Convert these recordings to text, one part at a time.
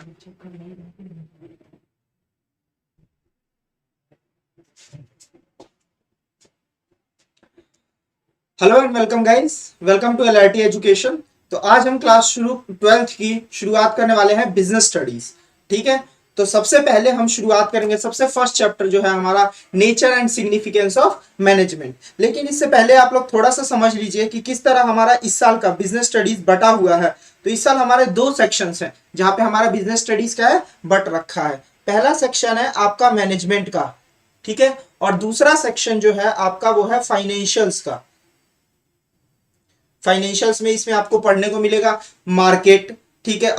Hello and welcome guys, welcome to LRT education. तो आज हम क्लास शुरू 12th की शुरुआत करने वाले हैं बिजनेस स्टडीज। ठीक है, तो सबसे पहले हम शुरुआत करेंगे, सबसे फर्स्ट चैप्टर जो है हमारा nature and significance of management. लेकिन इससे पहले आप लोग थोड़ा सा समझ लीजिए कि किस तरह हमारा इस साल का बिजनेस स्टडीज बटा हुआ है। तो इस साल हमारे दो सेक्शंस हैं जहां पे हमारा बिजनेस स्टडीज का है बट रखा है। पहला सेक्शन है आपका मैनेजमेंट का, ठीक है, और दूसरा सेक्शन जो है आपका वो है फाइनेंशियल्स का। फाइनेंशियल्स में इसमें आपको पढ़ने को मिलेगा मार्केट, ठीक है,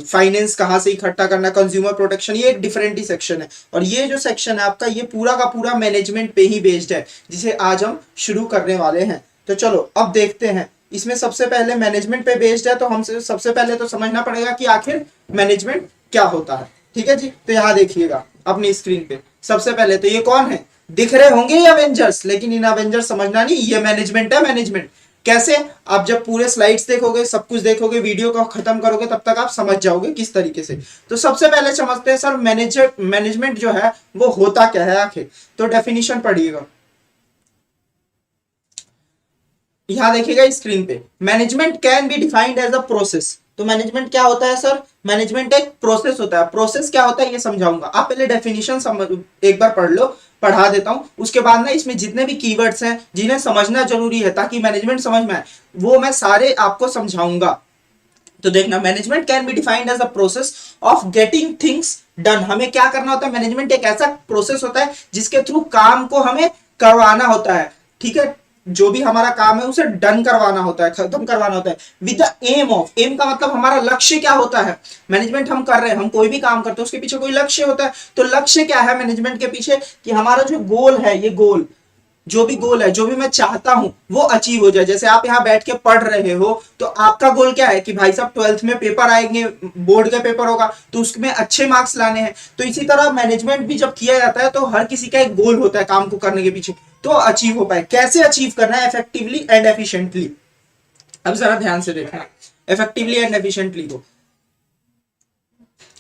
फाइनेंस कहां से इकट्ठा करना, कंज्यूमर प्रोटेक्शन, ये एक डिफरेंट ही सेक्शन है। और ये जो सेक्शन है आपका, ये पूरा का पूरा मैनेजमेंट पे ही बेस्ड है, जिसे आज हम शुरू करने वाले हैं। तो चलो अब देखते हैं, इसमें सबसे पहले मैनेजमेंट पे बेस्ड है, तो हम सबसे पहले तो समझना पड़ेगा कि आखिर मैनेजमेंट क्या होता है। ठीक है जी, तो यहां देखिएगा अपनी स्क्रीन पे। सबसे पहले तो ये कौन है, दिख रहे होंगे ये अवेंजर्स, लेकिन इन अवेंजर्स समझना नहीं, ये मैनेजमेंट है। मैनेजमेंट कैसे, आप जब पूरे स्लाइड्स देखोगे, सब कुछ देखोगे, वीडियो को खत्म करोगे, तब तक आप समझ जाओगे किस तरीके से। तो सबसे पहले समझते हैं सर मैनेजमेंट जो है वो होता क्या है आखिर। तो डेफिनेशन पढ़िएगा, यहां देखिएगा स्क्रीन पे। Management can be defined as a process. तो मैनेजमेंट क्या होता है सर, मैनेजमेंट एक प्रोसेस होता है। प्रोसेस क्या होता है ये समझाऊंगा, आप पहले डेफिनेशन एक बार पढ़ लो, पढ़ा देता हूं, उसके बाद ना इसमें जितने भी कीवर्ड्स हैं जिन्हें समझना जरूरी है ताकि मैनेजमेंट समझ में आए, वो मैं सारे आपको समझाऊंगा। तो देखना, management can be defined as a process of getting things done. हमें क्या करना होता है, मैनेजमेंट एक ऐसा प्रोसेस होता है जिसके थ्रू काम को हमें करवाना होता है। ठीक है, जो भी हमारा काम है उसे डन करवाना होता है, खत्म करवाना होता है with the aim of. Aim का मतलब हमारा लक्ष्य क्या होता है। मैनेजमेंट हम कर रहे हैं, हम कोई भी काम करते हैं उसके पीछे कोई लक्ष्य होता है। तो लक्ष्य क्या है मैनेजमेंट के पीछे, कि हमारा जो गोल है, ये गोल, जो भी गोल है, जो भी मैं चाहता हूं वो अचीव हो जाए। जैसे आप यहाँ बैठ के पढ़ रहे हो, तो आपका गोल क्या है कि भाई साहब 12th में पेपर आएंगे, बोर्ड का पेपर होगा, तो उसमें अच्छे मार्क्स लाने हैं। तो इसी तरह मैनेजमेंट भी जब किया जाता है तो हर किसी का एक गोल होता है काम को करने के पीछे, तो अचीव हो पाए। कैसे अचीव करना है, इफेक्टिवली एंड एफिशिएंटली। अब जरा ध्यान से देखना इफेक्टिवली एंड एफिशिएंटली को।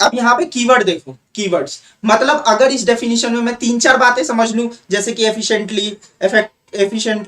अब यहाँ पे कीवर्ड देखो, कीवर्ड्स मतलब अगर इस डेफिनेशन में मैं तीन चार बातें समझ लूं, जैसे कि एफिशिएंटली,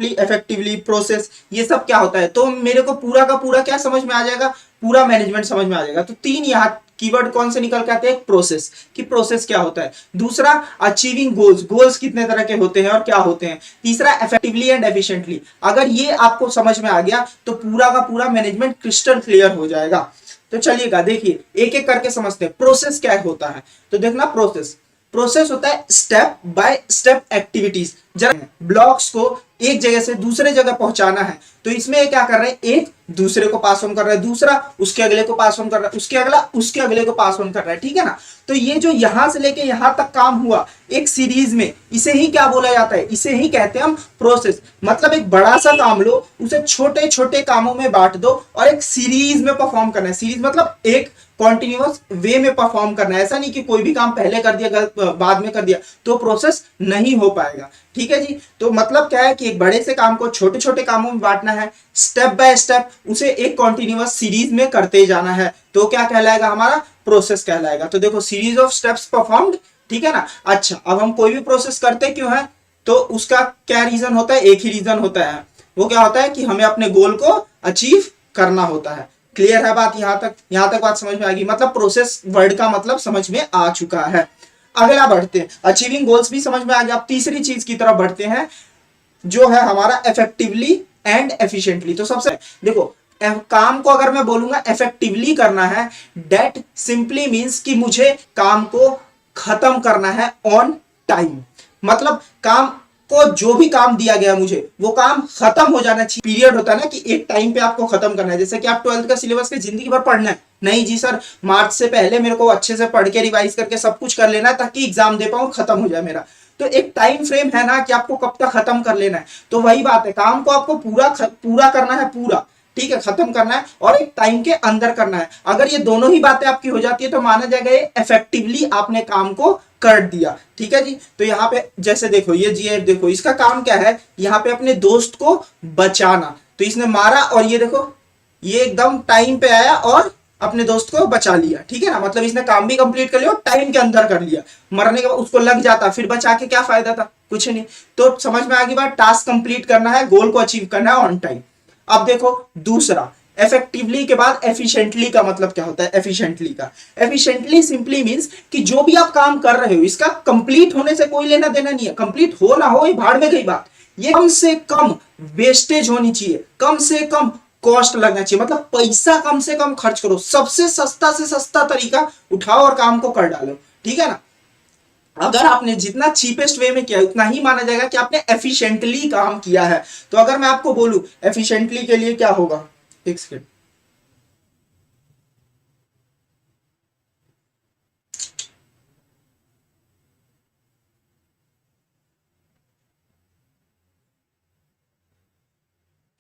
इफेक्टिवली, प्रोसेस, ये सब क्या होता है, तो मेरे को पूरा का पूरा क्या समझ में आ जाएगा, पूरा मैनेजमेंट समझ में आ जाएगा। तो तीन यहाँ कीवर्ड कौन से निकल के आते हैं, प्रोसेस, कि प्रोसेस क्या होता है। दूसरा अचीविंग गोल्स, गोल्स कितने तरह के होते हैं और क्या होते हैं। तीसरा इफेक्टिवली एंड एफिशिएंटली। अगर ये आपको समझ में आ गया तो पूरा का पूरा मैनेजमेंट क्रिस्टल क्लियर हो जाएगा। तो चलिएगा देखिए, एक एक करके समझते हैं प्रोसेस क्या होता है। तो देखना, प्रोसेस प्रोसेस होता है स्टेप बाय स्टेप एक्टिविटीज। जरा ब्लॉक्स को एक जगह से दूसरे जगह पहुंचाना है, तो इसमें क्या कर रहे हैं, एक दूसरे को पास ऑन कर रहा है, दूसरा उसके अगले को पास ऑन कर रहा है, उसके अगला उसके अगले को पास ऑन कर रहा है। ठीक है ना। तो ये जो यहां से लेके यहां तक काम हुआ एक सीरीज में, इसे ही क्या बोला जाता है, इसे ही कहते हैं हम प्रोसेस। मतलब एक बड़ा सा काम लो, उसे छोटे छोटे कामों में बांट दो और एक सीरीज में परफॉर्म करना है। सीरीज मतलब एक कॉन्टिन्यूअस वे में परफॉर्म करना है। ऐसा नहीं कि कोई भी काम पहले कर दिया बाद में कर दिया तो प्रोसेस नहीं हो पाएगा। ठीक है जी। तो मतलब क्या है कि एक बड़े से काम को छोटे छोटे कामों में बांटना है, स्टेप बाय स्टेप उसे एक कॉन्टिन्यूअस सीरीज में करते जाना है, तो क्या कहलाएगा, हमारा प्रोसेस कहलाएगा। तो देखो, सीरीज ऑफ स्टेप्स परफॉर्म्ड। ठीक है ना। अच्छा, अब हम कोई भी प्रोसेस करते क्यों है, तो उसका क्या रीजन होता है, एक ही रीजन होता है, वो क्या होता है कि हमें अपने गोल को अचीव करना होता है। क्लियर है बात, यहां तक बात समझ में आएगी। मतलब प्रोसेस वर्ड का मतलब समझ में आ चुका है। अगला बढ़ते हैं, अचीविंग गोल्स भी समझ में आ गया। अब तीसरी चीज की तरफ बढ़ते हैं, जो है हमारा इफेक्टिवली एंड एफिशिएंटली। तो सबसे देखो, काम को अगर मैं बोलूंगा इफेक्टिवली करना है, डेट सिंपली मींस कि मुझे काम को खत्म करना है ऑन टाइम। मतलब काम को, जो भी काम दिया गया मुझे, वो काम खत्म हो जाना चाहिए। पीरियड होता है ना कि एक टाइम पे आपको खत्म करना है। जैसे कि आप 12th का सिलेबस के जिंदगी भर पढ़ना है, नहीं जी सर, मार्च से पहले मेरे को अच्छे से पढ़ के रिवाइज करके सब कुछ कर लेना है ताकि एग्जाम दे पाऊं, खत्म हो जाए मेरा। तो एक टाइम फ्रेम है ना कि आपको कब तक खत्म कर लेना है। तो वही बात है, काम को आपको पूरा करना है, पूरा, ठीक है, खत्म करना है और एक टाइम के अंदर करना है। अगर ये दोनों ही बातें आपकी हो जाती है तो माना जाएगा ये इफेक्टिवली आपने काम को कर दिया। ठीक है जी। तो यहाँ पे जैसे देखो, ये जी देखो, इसका काम क्या है, यहाँ पे अपने दोस्त को बचाना। तो इसने मारा और ये देखो, ये एकदम टाइम पे आया और अपने दोस्त को बचा लिया, ठीक है ना, मतलब इसने काम भी कंप्लीट कर लिया और टाइम के अंदर कर लिया। मरने के बाद उसको लग जाता, फिर बचा के क्या फायदा था, कुछ नहीं। तो समझ में आ गई बात, टास्क कंप्लीट करना है, गोल को अचीव करना है ऑन टाइम। अब देखो दूसरा, इफेक्टिवली के बाद एफिशिएंटली का मतलब क्या होता है। एफिशिएंटली का, एफिशिएंटली सिंपली मींस कि जो भी आप काम कर रहे हो इसका कंप्लीट होने से कोई लेना देना नहीं है, कंप्लीट हो ना हो ये भाड़ में गई बात, ये कम से कम वेस्टेज होनी चाहिए, कम से कम कॉस्ट लगना चाहिए, मतलब पैसा कम से कम खर्च करो, सबसे सस्ता से सस्ता तरीका उठाओ और काम को कर डालो, ठीक है ना। अगर आपने जितना चीपेस्ट वे में किया उतना ही माना जाएगा कि आपने एफिशिएंटली काम किया है। तो अगर मैं आपको बोलूं एफिशिएंटली के लिए क्या होगा, एक सेकेंड,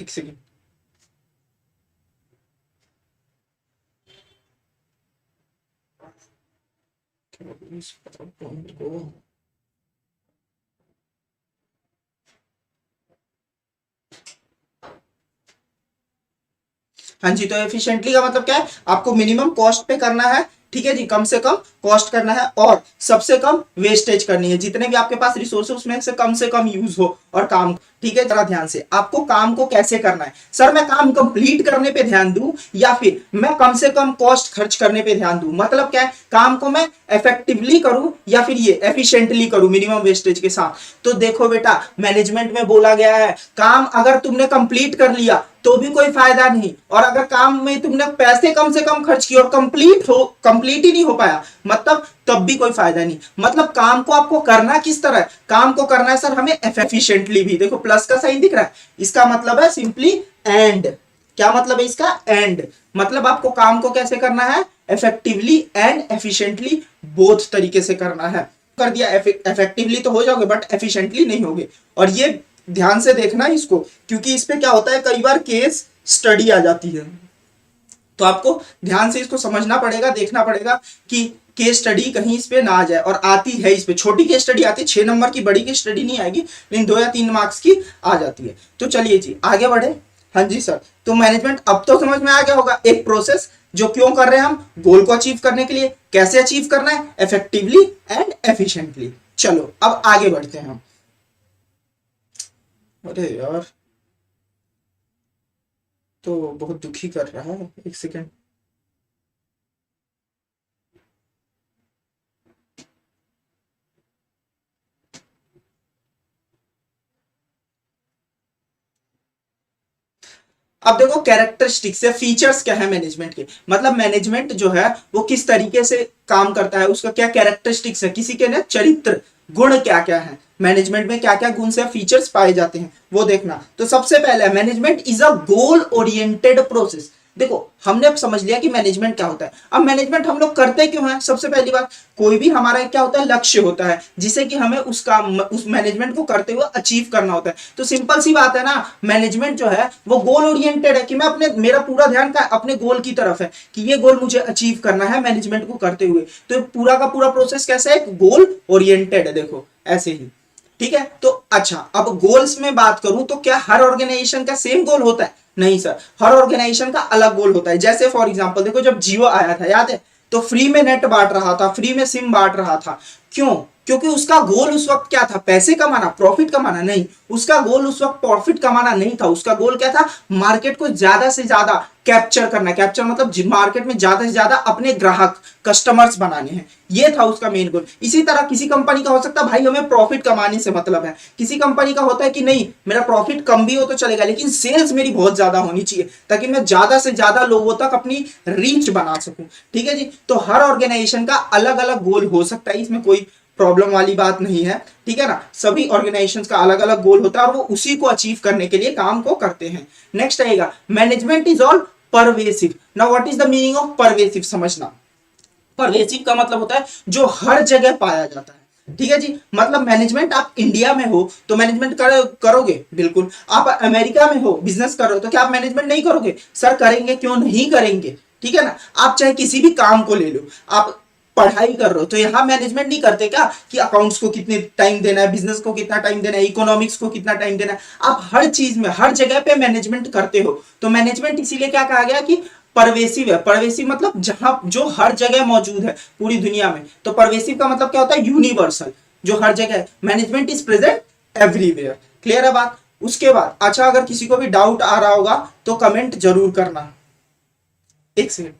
एक सेकेंड, हाँ जी। तो एफिशिएंटली का मतलब क्या है, आपको मिनिमम कॉस्ट पे करना है, ठीक है जी, कम से कम कॉस्ट करना है और सबसे कम वेस्टेज करनी है, जितने भी आपके पास रिसोर्स है उसमें से कम यूज हो और काम, ठीक है। जरा ध्यान से, आपको काम को कैसे करना है, सर मैं काम कंप्लीट करने पे ध्यान दूं या फिर मैं कम से कम कॉस्ट खर्च करने पे ध्यान दूं, मतलब क्या है, काम को मैं इफेक्टिवली करूं या फिर ये एफिशिएंटली करूं मिनिमम वेस्टेज के साथ। तो देखो बेटा, मैनेजमेंट में बोला गया है काम अगर तुमने कंप्लीट कर लिया तो भी कोई फायदा नहीं, और अगर काम में तुमने पैसे कम से कम खर्च किए और कंप्लीट ही नहीं हो पाया, मतलब तब भी कोई फायदा नहीं। मतलब काम को आपको करना किस तरह है, काम को करना है सर हमें एफिशिएंटली भी, देखो प्लस का साइन दिख रहा है, इसका मतलब है सिंपली एंड। क्या मतलब है इसका, एंड, मतलब आपको काम को कैसे करना है, इफेक्टिवली एंड एफिशिएंटली, बोथ तरीके से करना है। कर दिया इफेक्टिवली तो हो जाओगे बट एफिशिएंटली नहीं होगे। और ये ध्यान से देखना इसको, क्योंकि इस पे क्या होता है कई बार केस स्टडी आ जाती है, तो आपको ध्यान से इसको समझना पड़ेगा, देखना पड़ेगा कि केस स्टडी कहीं इस पे ना आ जाए। और आती है, इस पे छोटी केस स्टडी आती है, 6 नंबर की, बड़ी केस स्टडी नहीं आएगी, लेकिन 2 या 3 मार्क्स की आ जाती है। तो चलिए जी आगे बढ़े। हाँ जी सर, तो मैनेजमेंट अब तो समझ में आ गया होगा, एक प्रोसेस जो क्यों कर रहे हैं हम, गोल को अचीव करने के लिए, कैसे अचीव करना है, इफेक्टिवली एंड एफिशिएंटली। चलो अब आगे बढ़ते हैं हम। अरे यार, तो बहुत दुखी कर रहा है, एक सेकेंड। अब देखो कैरेक्टरिस्टिक्स या फीचर्स क्या है मैनेजमेंट के, मतलब मैनेजमेंट जो है वो किस तरीके से काम करता है, उसका क्या कैरेक्टरिस्टिक्स है, किसी के ना चरित्र गुण क्या क्या है, मैनेजमेंट में क्या क्या गुण से फीचर्स पाए जाते हैं वो देखना। तो सबसे पहले management is a goal oriented process. देखो हमने अब समझ लिया कि मैनेजमेंट क्या होता है। अब मैनेजमेंट हम लोग करते क्यों हैं, सबसे पहली बात, कोई भी हमारा क्या होता है, लक्ष्य होता है जिसे कि हमें उस मैनेजमेंट को करते हुए अचीव करना होता है। तो सिंपल सी बात है ना, मैनेजमेंट जो है वो गोल ओरिएंटेड है कि मैं अपने, मेरा पूरा ध्यान का अपने गोल की तरफ है कि ये गोल मुझे अचीव करना है मैनेजमेंट को करते हुए। तो पूरा का पूरा प्रोसेस कैसे है, गोल ओरिएंटेड है, देखो ऐसे ही, ठीक है। तो अच्छा, अब गोल्स में बात करूं तो क्या हर ऑर्गेनाइजेशन का सेम गोल होता है, नहीं सर, हर ऑर्गेनाइजेशन का अलग गोल होता है। जैसे फॉर एग्जांपल देखो, जब जियो आया था याद है, तो फ्री में नेट बांट रहा था, फ्री में सिम बांट रहा था, क्यों, क्योंकि उसका गोल उस वक्त क्या था, पैसे कमाना, प्रॉफिट कमाना नहीं, उसका गोल उस वक्त प्रॉफिट कमाना नहीं था, उसका गोल क्या था, मार्केट को ज्यादा से ज्यादा कैप्चर करना, कैप्चर मतलब मार्केट में ज्यादा से ज्यादा अपने ग्राहक कस्टमर्स बनाने हैं, ये था उसका मेन गोल। इसी तरह किसी कंपनी का हो सकता है भाई हमें प्रॉफिट कमाने से मतलब है, किसी कंपनी का होता है कि नहीं मेरा प्रॉफिट कम भी हो तो चलेगा लेकिन सेल्स मेरी बहुत ज्यादा होनी चाहिए ताकि मैं ज्यादा से ज्यादा लोगों तक अपनी रीच बना सकूं, ठीक है जी। तो हर ऑर्गेनाइजेशन का अलग अलग गोल हो सकता है, इसमें कोई प्रॉब्लम वाली बात नहीं है, ठीक है ना। सभी ऑर्गेनाइजेशंस का अलग अलग गोल होता है और वो उसी को अचीव करने के लिए काम को करते हैं। नेक्स्ट आएगा, management is all pervasive. Now what is the meaning of pervasive, समझना, परवेसिव का मतलब होता है जो हर जगह पाया जाता है, ठीक है जी। मतलब मैनेजमेंट आप इंडिया में हो तो मैनेजमेंट करोगे बिल्कुल, आप अमेरिका में हो बिजनेस कर रहे हो तो क्या आप मैनेजमेंट नहीं करोगे, सर करेंगे, क्यों नहीं करेंगे, ठीक है ना। आप चाहे किसी भी काम को ले लो, आप पढ़ाई कर रहे हो तो यहां मैनेजमेंट नहीं करते क्या कि अकाउंट्स को कितने टाइम देना है, बिजनेस को कितना टाइम देना है, इकोनॉमिक्स को कितना टाइम देना है, आप हर चीज में हर जगह पे मैनेजमेंट करते हो। तो मैनेजमेंट इसीलिए क्या कहा गया कि परवेसिव है। परवेसिव मतलब जहां जो हर जगह मौजूद है पूरी दुनिया में। तो परवेसिव का मतलब क्या होता है? यूनिवर्सल, जो हर जगह है। Management is present everywhere. Clear है बात? उसके बाद अच्छा, अगर किसी को भी डाउट आ रहा होगा तो कमेंट जरूर करना। एक सेकंड।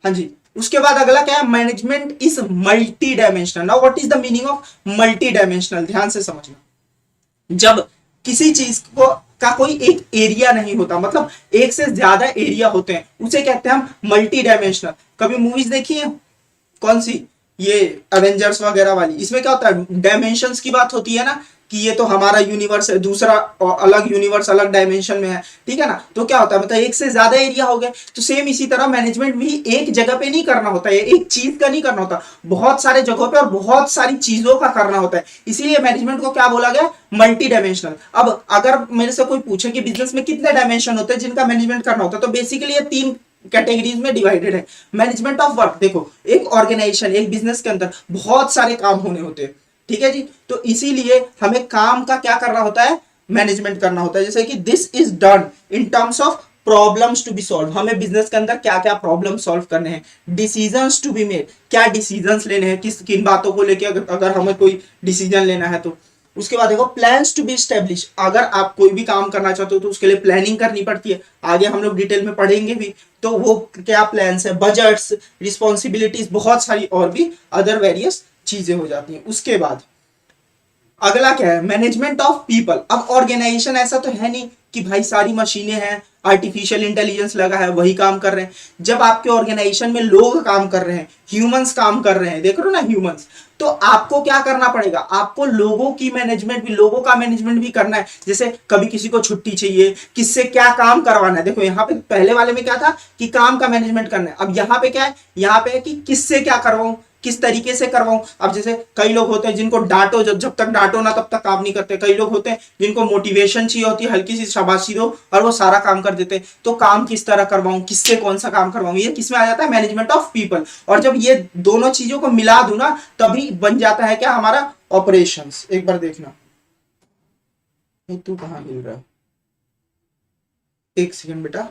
हाँ जी। उसके बाद अगला क्या है? Management is multi dimensional. Now what is the meaning of multi dimensional? ध्यान से समझना। जब किसी चीज को का कोई एक एरिया नहीं होता, मतलब एक से ज्यादा एरिया होते हैं, उसे कहते हैं हम मल्टी डायमेंशनल। कभी मूवीज देखी है? कौन सी? ये एवेंजर्स वगैरह वाली। इसमें क्या होता है? डायमेंशंस की बात होती है ना, कि ये तो हमारा यूनिवर्स है, दूसरा अलग यूनिवर्स अलग डायमेंशन में है, ठीक है ना। तो क्या होता है? मतलब एक से ज्यादा एरिया हो गए। तो सेम इसी तरह मैनेजमेंट भी एक जगह पे नहीं करना होता है, एक चीज का नहीं करना होता, बहुत सारे जगहों पे और बहुत सारी चीजों का करना होता है। इसीलिए मैनेजमेंट को क्या बोला गया? Multi dimensional. अब अगर मेरे से कोई पूछे कि बिजनेस में कितने डायमेंशन होते हैं जिनका मैनेजमेंट करना होता है, तो बेसिकली ये तीन कैटेगरीज में डिवाइडेड है। मैनेजमेंट ऑफ वर्क, देखो एक ऑर्गेनाइजेशन, एक बिजनेस के अंदर बहुत सारे काम होने होते हैं, ठीक है जी। तो इसीलिए हमें काम का क्या करना होता है? मैनेजमेंट करना होता है। जैसे कि this is done in terms of problems to be solve. हमें बिजनेस के अंदर क्या क्या प्रॉब्लम सॉल्व करने हैं। डिसीजंस टू बी मेड, क्या डिसीजंस लेने हैं, किस किन बातों को लेकर अगर हमें कोई डिसीजन लेना है तो। उसके बाद देखो प्लान्स टू बी स्टेब्लिश। अगर आप कोई भी काम करना चाहते हो तो उसके लिए प्लानिंग करनी पड़ती है। आगे हम लोग डिटेल में पढ़ेंगे भी। तो वो क्या प्लान्स है, बजट्स, रिस्पॉन्सिबिलिटीज, बहुत सारी और भी अदर वेरियस चीजें हो जाती हैं। उसके बाद अगला क्या है? Management of people. अब ऑर्गेनाइजेशन ऐसा तो है नहीं कि भाई सारी मशीनें हैं, आर्टिफिशियल इंटेलिजेंस लगा है, वही काम कर रहे हैं। जब आपके ऑर्गेनाइजेशन में लोग काम कर रहे हैं, ह्यूमंस काम कर रहे हैं, देख रहे हो ना ह्यूमंस, तो आपको क्या करना पड़ेगा? आपको लोगों की मैनेजमेंट भी, लोगों का मैनेजमेंट भी करना है। जैसे कभी किसी को छुट्टी चाहिए, किससे क्या काम करवाना है। देखो यहाँ पे पहले वाले में क्या था कि काम का मैनेजमेंट करना है। अब यहाँ पे क्या है? यहाँ पे है कि किससे क्या करवाऊं, किस तरीके से करवाऊं। अब जैसे कई लोग होते हैं जिनको डांटो, जब तक डांटो ना तब तक काम नहीं करते। कई लोग होते हैं जिनको मोटिवेशन चाहिए होती है, हल्की सी शाबाशी दो और वो सारा काम कर देते हैं। तो काम किस तरह करवाऊं, किससे कौन सा काम करवाऊं, ये किसमें आ जाता है? Management of people. और जब ये दोनों चीजों को मिला दूं ना, तभी बन जाता है क्या? हमारा ऑपरेशंस। एक बार देखना। तू कहाँ मिल रहा है? एक सेकंड बेटा।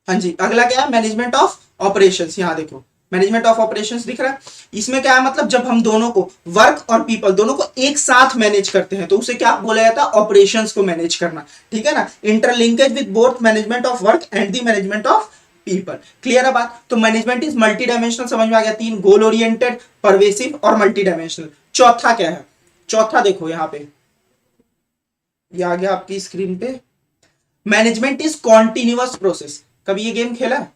हाँ जी। अगला क्या है? Management of operations. यहाँ देखो मैनेजमेंट ऑफ ऑपरेशंस दिख रहा है। इसमें क्या है? मतलब जब हम दोनों को, वर्क और पीपल दोनों को एक साथ मैनेज करते हैं तो उसे क्या बोला जाता है? ऑपरेशंस को मैनेज करना, ठीक है ना। Interlinkage with both management of work and the management of people. Clear है बात? तो मैनेजमेंट इज मल्टी डायमेंशनल, समझ में आ गया। तीन, गोल ओरिएंटेड, परवेसिव और मल्टी डायमेंशनल। चौथा क्या है? चौथा देखो यहाँ पे, ये आ गया आपकी स्क्रीन पे। Management is continuous process. कभी ये गेम खेला है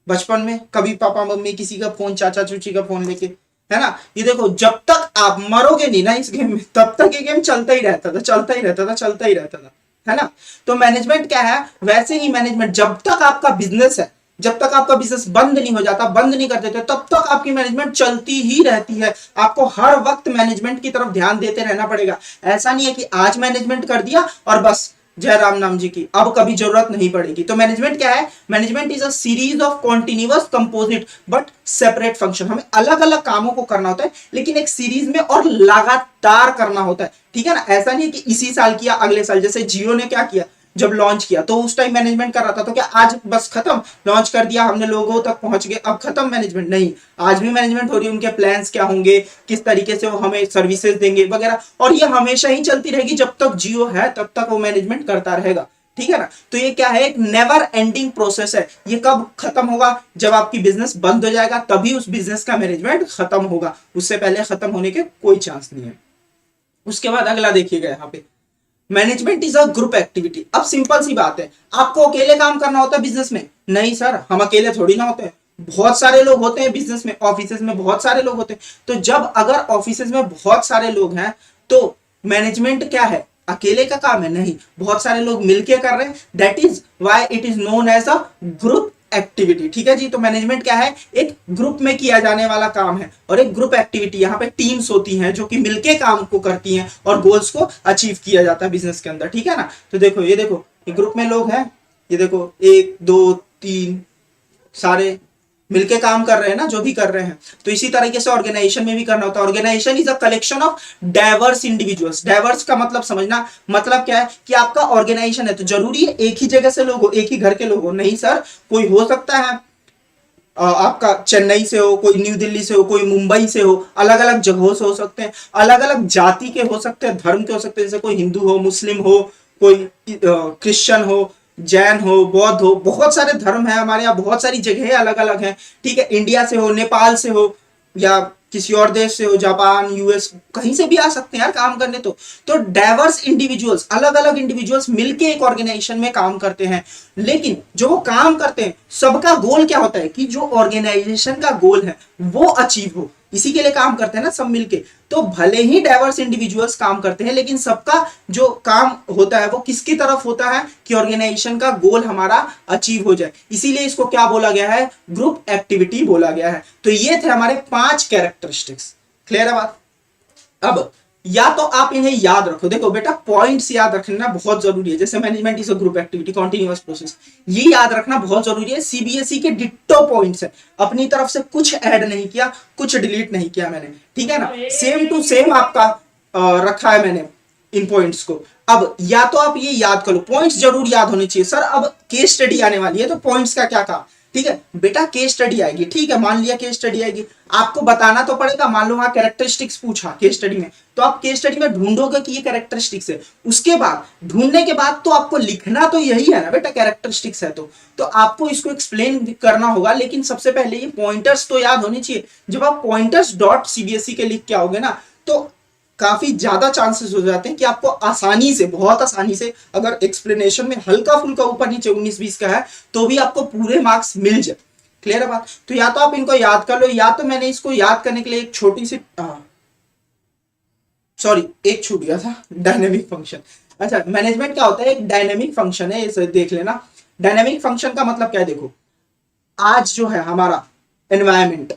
बचपन में? कभी पापा मम्मी किसी का फोन, चाचा चूची का फोन लेके, है ना। ये देखो जब तक आप मरोगे नहीं ना इस गेम में, तब तक ये गेम चलता ही रहता था, चलता ही रहता था, चलता ही रहता था, है ना। तो मैनेजमेंट क्या है? वैसे ही मैनेजमेंट, जब तक आपका बिजनेस है, जब तक आपका बिजनेस बंद नहीं हो जाता, बंद नहीं कर देते, तब तक आपकी मैनेजमेंट चलती ही रहती है। आपको हर वक्त मैनेजमेंट की तरफ ध्यान देते रहना पड़ेगा। ऐसा नहीं है कि आज मैनेजमेंट कर दिया और बस जय राम नाम जी की, अब कभी जरूरत नहीं पड़ेगी। तो मैनेजमेंट क्या है? Management is a series of continuous composite but separate function. हमें अलग अलग कामों को करना होता है लेकिन एक सीरीज में और लगातार करना होता है, ठीक है ना। ऐसा नहीं है कि इसी साल किया अगले साल। जैसे जियो ने क्या किया, जब लॉन्च किया तो उस टाइम मैनेजमेंट कर रहा था, तो क्या आज बस खत्म, लॉन्च कर दिया हमने, लोगों तक पहुंच गए, अब खत्म मैनेजमेंट? नहीं, आज भी मैनेजमेंट हो रही है। उनके प्लान्स क्या होंगे, किस तरीके से वो हमें सर्विसेज देंगे वगैरह, और ये हमेशा ही चलती रहेगी। जब तक जियो है तब तक वो मैनेजमेंट करता रहेगा, ठीक है ना। तो ये क्या है? एक नेवर एंडिंग प्रोसेस है। ये कब खत्म होगा? जब आपकी बिजनेस बंद हो जाएगा तभी उस बिजनेस का मैनेजमेंट खत्म होगा, उससे पहले खत्म होने के कोई चांस नहीं है। उसके बाद अगला देखिएगा यहाँ पे, management is a group activity. अब सिंपल सी बात है, आपको अकेले काम करना होता है बिजनेस में? नहीं सर, हम अकेले थोड़ी ना होते हैं, बहुत सारे लोग होते हैं बिजनेस में, ऑफिसेज में बहुत सारे लोग होते हैं। तो जब अगर ऑफिसेज में बहुत सारे लोग हैं तो मैनेजमेंट क्या है? अकेले का काम है? नहीं, बहुत सारे लोग मिलके कर रहे हैं। That is why it is known as a group activity, ठीक है जी। तो मैनेजमेंट क्या है? एक ग्रुप में किया जाने वाला काम है, और एक ग्रुप एक्टिविटी, यहाँ पे टीम्स होती हैं जो कि मिलके काम को करती हैं और गोल्स को अचीव किया जाता है बिजनेस के अंदर, ठीक है ना। तो देखो ये देखो, ये ग्रुप में लोग हैं, ये देखो 1 2 3 सारे मिलके काम कर रहे हैं ना, जो भी कर रहे हैं। तो इसी तरीके से ऑर्गेनाइजेशन में भी करना होता है। Organisation is a collection of diverse individuals. Diverse का मतलब समझना, मतलब क्या है कि आपका ऑर्गेनाइजेशन है तो जरूरी है एक ही जगह से लोग हो, एक ही घर के लोग हो? नहीं सर, कोई हो सकता है आपका चेन्नई से हो, कोई न्यू दिल्ली से हो, कोई मुंबई से हो, अलग अलग जगहों से हो सकते हैं, अलग अलग जाति के हो सकते हैं, धर्म के हो सकते हैं, जैसे कोई हिंदू हो, मुस्लिम हो, कोई क्रिश्चियन हो, जैन हो, बौद्ध हो, बहुत सारे धर्म है हमारे यहाँ, बहुत सारी जगह अलग अलग हैं। ठीक है, इंडिया से हो, नेपाल से हो, या किसी और देश से हो, जापान, यूएस, कहीं से भी आ सकते हैं यार काम करने। तो डाइवर्स इंडिविजुअल्स, अलग अलग इंडिविजुअल्स मिलके एक ऑर्गेनाइजेशन में काम करते हैं। लेकिन जो वो काम करते हैं सबका गोल क्या होता है कि जो ऑर्गेनाइजेशन का गोल है वो अचीव हो, इसी के लिए काम करते हैं ना सब मिलके। तो भले ही डाइवर्स इंडिविजुअल्स काम करते हैं, लेकिन सबका जो काम होता है वो किसकी तरफ होता है कि ऑर्गेनाइजेशन का गोल हमारा अचीव हो जाए। इसीलिए इसको क्या बोला गया है? ग्रुप एक्टिविटी बोला गया है। तो ये थे हमारे 5 कैरेक्टरिस्टिक्स। क्लियर है बात? अब या तो आप इन्हें याद रखो, देखो बेटा पॉइंट्स याद रखना बहुत जरूरी है। जैसे management is a group activity, continuous process, ये याद रखना बहुत जरूरी है। सीबीएसई के डिट्टो पॉइंट्स है, अपनी तरफ से कुछ ऐड नहीं किया, कुछ डिलीट नहीं किया मैंने, ठीक है ना? सेम टू सेम आपका रखा है मैंने इन पॉइंट्स को। अब या तो आप ये याद करो, पॉइंट्स जरूर याद होने चाहिए। सर अब केस स्टडी आने वाली है तो पॉइंट्स का क्या कहा? ठीक है बेटा, केस स्टडी आएगी, ठीक है मान लिया केस स्टडी आएगी, आपको बताना तो पड़ेगा। मान लो वहां कैरेक्टरिस्टिक्स पूछा केस स्टडी में, तो आप केस स्टडी में ढूंढोगे कि ये कैरेक्टरिस्टिक्स है। उसके बाद ढूंढने के बाद तो आपको लिखना तो यही है ना बेटा, कैरेक्टरिस्टिक्स है तो आपको इसको एक्सप्लेन करना होगा। लेकिन सबसे पहले ये पॉइंटर्स तो याद होने चाहिए। जब आप पॉइंटर्स डॉट सीबीएसई के लिख के आओगे ना, तो काफी ज्यादा चांसेस हो जाते हैं कि आपको आसानी से, बहुत आसानी से, अगर एक्सप्लेनेशन में हल्का फुल्का ऊपर नीचे 19-20 का है तो भी आपको पूरे मार्क्स मिल जाए। क्लियर है बात? तो या तो आप इनको याद कर लो, या तो मैंने इसको याद करने के लिए एक छोटी सी सॉरी एक छूट गया था, डायनेमिक फंक्शन। अच्छा, मैनेजमेंट क्या होता है? एक डायनेमिक फंक्शन है, इसे देख लेना। डायनेमिक फंक्शन का मतलब क्या है? देखो आज जो है हमारा एनवायरमेंट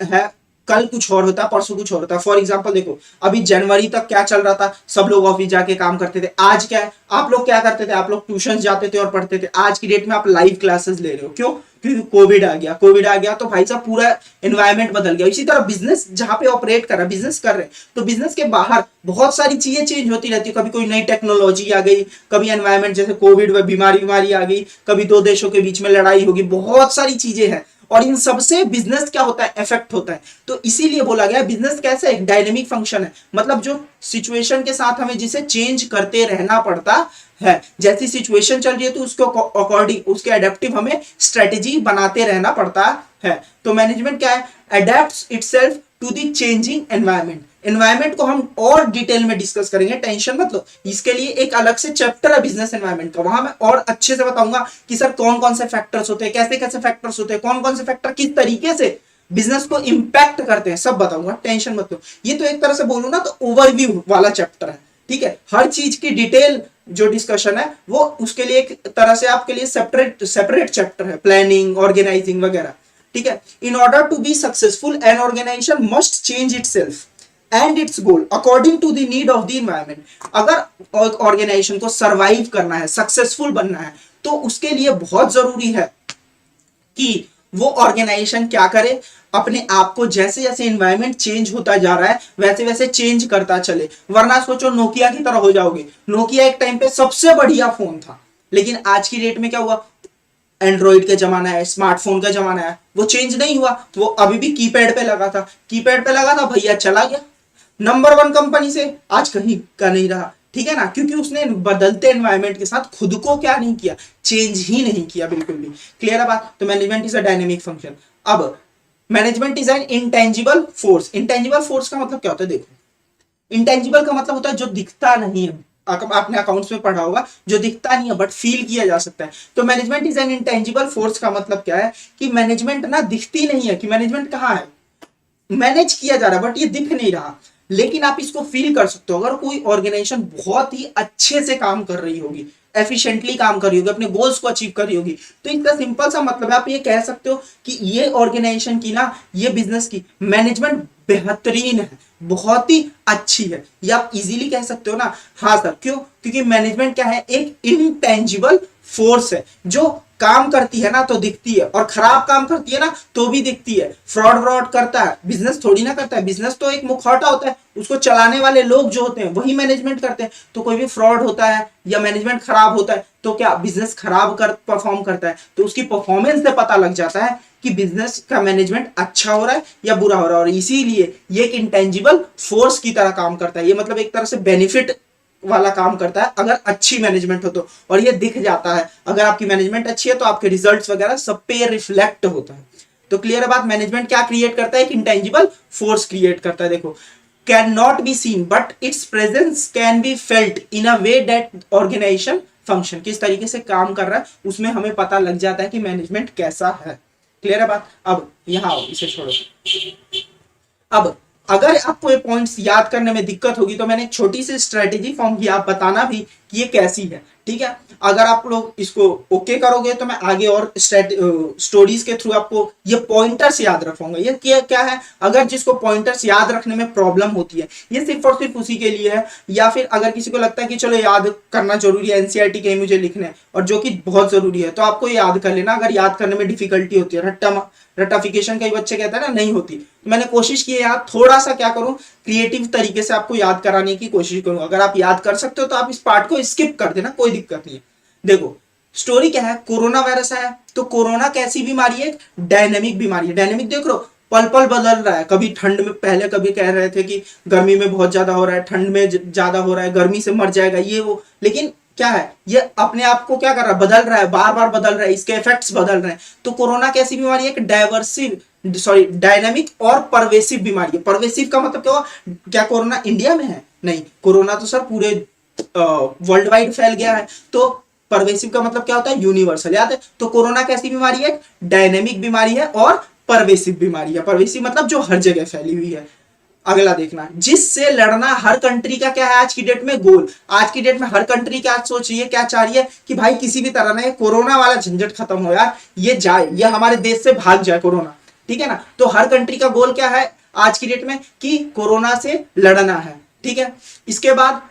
है, कल कुछ और होता है, परसों कुछ और होता है। फॉर एग्जांपल देखो, अभी जनवरी तक क्या चल रहा था? सब लोग ऑफिस जाके काम करते थे। आज क्या है? आप लोग क्या करते थे? आप लोग ट्यूशन जाते थे और पढ़ते थे। आज की डेट में आप लाइव क्लासेस ले रहे हो। क्यों? क्योंकि कोविड आ गया। कोविड आ गया तो भाई साहब पूरा एनवायरमेंट बदल गया। इसी तरह बिजनेस जहां पे ऑपरेट कर रहा है, बिजनेस कर रहे हैं, तो बिजनेस के बाहर बहुत सारी चीजें चेंज होती रहती है। कभी कोई नई टेक्नोलॉजी आ गई, कभी एनवायरमेंट जैसे कोविड में बीमारी आ गई, कभी 2 देशों के बीच में लड़ाई होगी, बहुत सारी चीजें हैं। और इन सबसे बिजनेस क्या होता है? इफेक्ट होता है। तो इसीलिए बोला गया बिजनेस कैसे एक डायनेमिक फंक्शन है, मतलब जो सिचुएशन के साथ हमें जिसे चेंज करते रहना पड़ता है। जैसी सिचुएशन चल रही है तो उसको अकॉर्डिंग, उसके एडेप्टिव हमें स्ट्रेटेजी बनाते रहना पड़ता है। तो मैनेजमेंट क्या है? Adapts itself to the changing environment. Environment को हम और डिटेल में डिस्कस करेंगे, टेंशन मत लो। इसके लिए एक अलग से चैप्टर है बिजनेस एनवायरमेंट का, वहां मैं और अच्छे से बताऊंगा कि सर कौन कौन से फैक्टर्स होते हैं, कैसे कैसे फैक्टर्स होते हैं, कौन कौन से फैक्टर किस तरीके से बिजनेस को इंपैक्ट करते हैं, सब बताऊंगा, टेंशन मत लो। ये तो एक तरह से बोलूं ना तो ओवरव्यू वाला चैप्टर है, ठीक है? हर चीज की डिटेल जो डिस्कशन है वो उसके लिए एक तरह से आपके लिए सेपरेट चैप्टर है, प्लानिंग, ऑर्गेनाइजिंग वगैरह, ठीक है? In order to be successful an organisation must change itself and its goal according to the need of the environment. अगर ऑर्गेनाइजेशन को सरवाइव करना है, सक्सेसफुल बनना है, तो उसके लिए बहुत जरूरी है कि वो ऑर्गेनाइजेशन क्या करे, अपने आप को जैसे जैसे एनवायरनमेंट चेंज होता जा रहा है वैसे वैसे चेंज करता चले। वरना सोचो नोकिया की तरह हो जाओगे। नोकिया एक टाइम पे सबसे बढ़िया फोन था, लेकिन आज की डेट में क्या हुआ? एंड्रॉइड का जमाना है, स्मार्टफोन का जमाना है, वो चेंज नहीं हुआ। वो अभी भी कीपैड पे लगा था, कीपैड पे लगा था, भैया चला गया नंबर 1 कंपनी से, आज कहीं का नहीं रहा, ठीक है ना? क्योंकि उसने बदलते एनवायरनमेंट के साथ खुद को क्या नहीं किया, चेंज ही नहीं किया बिल्कुल भी। क्लियर है बात? तो management is a dynamic function. अब management is an intangible force. Intangible force का मतलब क्या होता है? देखो, इंटेंजिबल का मतलब होता है जो दिखता नहीं है। आपने अकाउंट्स में पढ़ा होगा, जो दिखता नहीं है बट फील किया जा सकता है। तो management is an intangible force का मतलब क्या है कि मैनेजमेंट ना दिखती नहीं है कि मैनेजमेंट कहाँ है, मैनेज किया जा रहा है बट ये दिख नहीं रहा, लेकिन आप इसको फील कर सकते हो। अगर कोई ऑर्गेनाइजेशन बहुत ही अच्छे से काम कर रही होगी, एफिशिएंटली काम कर रही होगी, अपने गोल्स को अचीव कर रही होगी, तो इसका सिंपल सा मतलब है, आप ये कह सकते हो कि ये ऑर्गेनाइजेशन की ना, ये बिजनेस की मैनेजमेंट बेहतरीन है, बहुत ही अच्छी है, ये आप इजीली कह सकते हो ना। हाँ सर, क्यों? क्योंकि मैनेजमेंट क्या है, एक इनटेंजिबल फोर्स है जो काम करती है ना तो दिखती है, और खराब काम करती है ना तो भी दिखती है। फ्रॉड व्रॉड करता है बिजनेस थोड़ी ना करता है, बिजनेस तो एक मुखौटा होता है, उसको चलाने वाले लोग जो होते हैं वही मैनेजमेंट करते हैं। तो कोई भी फ्रॉड होता है या मैनेजमेंट खराब होता है तो क्या बिजनेस खराब कर परफॉर्म करता है, तो उसकी परफॉर्मेंस से पता लग जाता है कि बिजनेस का मैनेजमेंट अच्छा हो रहा है या बुरा हो रहा है। और इसीलिए ये एक इंटेंजिबल फोर्स की तरह काम करता है, ये मतलब एक तरह से बेनिफिट वाला काम करता है अगर अच्छी मैनेजमेंट हो तो। और ये दिख जाता है, अगर आपकी मैनेजमेंट अच्छी है तो आपके रिजल्ट्स वगैरह सब पे रिफ्लेक्ट होता है। तो क्लियर है बात, मैनेजमेंट क्या क्रिएट करता है, एक इंटेंजिबल फोर्स क्रिएट करता है। देखो, can not be seen but its presence can be felt in a way that organisation function, किस तरीके से काम कर रहा है उसमें हमें पता लग जाता है कि मैनेजमेंट कैसा है। क्लियर है बात। अब यहां आओ, इसे छोड़ो। अब अगर आपको ये पॉइंट्स याद करने में दिक्कत होगी तो मैंने एक छोटी सी स्ट्रेटेजी फॉर्म किया, आप बताना भी कि ये कैसी है, ठीक है। अगर आप लोग इसको ओके करोगे तो मैं आगे और स्टोरीज के थ्रू आपको ये पॉइंटर्स याद रखूंगा। ये क्या क्या है, अगर जिसको पॉइंटर्स याद रखने में प्रॉब्लम होती है, ये सिर्फ और सिर्फ उसी के लिए है। या फिर अगर किसी को लगता है कि चलो याद करना जरूरी है, एनसीईआरटी के मुझे लिखने और जो कि बहुत जरूरी है, तो आपको याद कर लेना। अगर याद करने में डिफिकल्टी होती है, रट्टाफिकेशन कई बच्चे कहते हैं ना नहीं होती, तो मैंने कोशिश की है यहाँ थोड़ा सा क्या करूं, क्रिएटिव तरीके से आपको याद कराने की कोशिश करूं। अगर आप याद कर सकते हो तो आप इस पार्ट को स्किप कर देना, कोई दिक्कत नहीं है। देखो, स्टोरी क्या है, कोरोना वायरस आया। तो कोरोना कैसी बीमारी है, डायनेमिक बीमारी है। डायनेमिक देख लो, पल पल बदल रहा है। कभी ठंड में, पहले कभी कह रहे थे कि गर्मी में बहुत ज्यादा हो रहा है, ठंड में ज्यादा हो रहा है, गर्मी से मर जाएगा ये वो, लेकिन क्या है, ये अपने आप को क्या कर रहा है, बदल रहा है, बार बार बदल रहा है, इसके इफेक्ट्स बदल रहे हैं। तो कोरोना कैसी बीमारी है, एक डायनेमिक और परवेसिव बीमारी है। परवेसिव का मतलब क्या हुआ, क्या कोरोना इंडिया में है, नहीं, कोरोना तो सर पूरे वर्ल्ड वाइड फैल गया है। तो परवेसिव का मतलब क्या होता है, यूनिवर्सल, याद है। तो कोरोना कैसी बीमारी है, डायनेमिक बीमारी है और परवेसिव बीमारी है। परवेसिव मतलब जो हर जगह फैली हुई है। अगला देखना, जिससे लड़ना हर कंट्री का क्या है आज की डेट में गोल। आज की डेट में हर कंट्री क्या सोच रही है, क्या चाह रही है कि भाई किसी भी तरह ना ये कोरोना वाला झंझट खत्म हो यार, ये जाए, ये हमारे देश से भाग जाए कोरोना, ठीक है ना। तो हर कंट्री का गोल क्या है आज की डेट में, कि कोरोना से लड़ना है, ठीक है। इसके बाद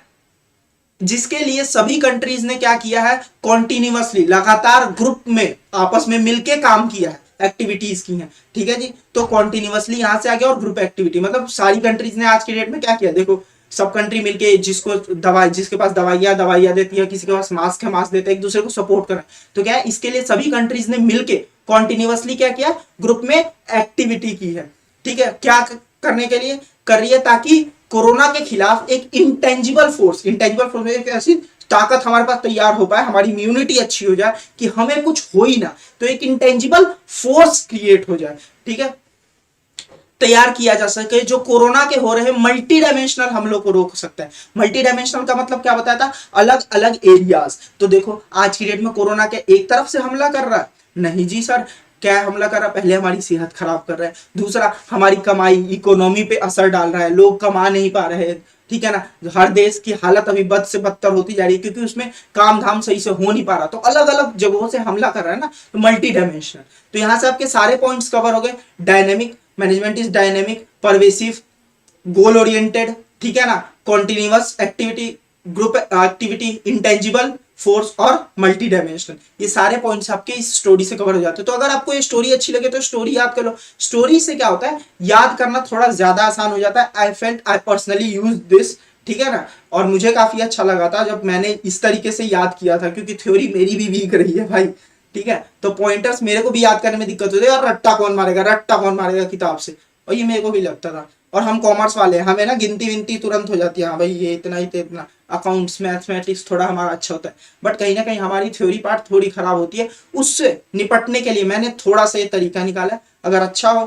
जिसके लिए सभी कंट्रीज ने क्या किया है, कॉन्टिन्यूअसली लगातार ग्रुप में आपस में मिलके काम किया है, एक्टिविटीज की हैं, ठीक है जी। तो कॉन्टिन्यूअसली यहां से आ गया, और ग्रुप एक्टिविटी मतलब सारी कंट्रीज ने आज के डेट में क्या किया, देखो सब कंट्री मिलके, जिसको दवाई, जिसके पास दवाइयां देती है, किसी के पास मास्क है मास्क देते हैं, एक दूसरे को सपोर्ट करें। तो क्या है, इसके लिए सभी कंट्रीज ने मिलके कॉन्टिन्यूअसली क्या किया, ग्रुप में एक्टिविटी की है, ठीक है। क्या करने के लिए कर रही है, ताकि कोरोना के खिलाफ एक इंटेंजिबल फोर्स एक ऐसी ताकत हमारे पास तैयार हो पाए, हमारी इम्यूनिटी अच्छी हो जाए कि हमें कुछ हो ही ना, तो एक इंटेंजिबल फोर्स क्रिएट हो जाए, ठीक है, तैयार किया जा सके, जो कोरोना के हो रहे मल्टी डायमेंशनल हमलों को रोक सकता है। मल्टी डायमेंशनल का मतलब क्या बताया था, अलग अलग एरियाज। तो देखो आज की डेट में कोरोना के एक तरफ से हमला कर रहा है, नहीं जी सर, क्या हमला कर रहा है, पहले हमारी सेहत खराब कर रहा है, दूसरा हमारी कमाई, इकोनॉमी पे असर डाल रहा है, लोग कमा नहीं पा रहे हैं, ठीक है ना। हर देश की हालत अभी बद से बदतर होती जा रही है क्योंकि उसमें काम धाम सही से हो नहीं पा रहा, तो अलग अलग जगहों से हमला कर रहा है ना, तो मल्टी डायमेंशनल। तो यहां से आपके सारे पॉइंट्स कवर हो गए। Dynamic, management is dynamic, pervasive, goal oriented, ठीक है ना, continuous activity, group activity, intangible force और मल्टी डायमेंशनल, ये सारे पॉइंट्स आपके इस स्टोरी से कवर हो जाते हैं। तो अगर आपको ये स्टोरी अच्छी लगे तो स्टोरी याद कर लो। स्टोरी से क्या होता है, याद करना थोड़ा ज्यादा आसान हो जाता है। आई पर्सनली यूज दिस, ठीक है ना, और मुझे काफी अच्छा लगा था जब मैंने इस तरीके से याद किया था, क्योंकि थ्योरी मेरी भी वीक रही है भाई, ठीक है। तो पॉइंटर्स मेरे को भी याद करने में दिक्कत होती है, और रट्टा कौन मारेगा किताब से, और ये मेरे को भी लगता था। और हम कॉमर्स वाले हैं, हमें ना गिनती विनती तुरंत हो जाती है, हाँ भाई ये इतना ही, इतना अकाउंट्स मैथमेटिक्स थोड़ा हमारा अच्छा होता है, बट कहीं ना कहीं हमारी थ्योरी पार्ट थोड़ी खराब होती है। उससे निपटने के लिए मैंने थोड़ा सा ये तरीका निकाला, अगर अच्छा हो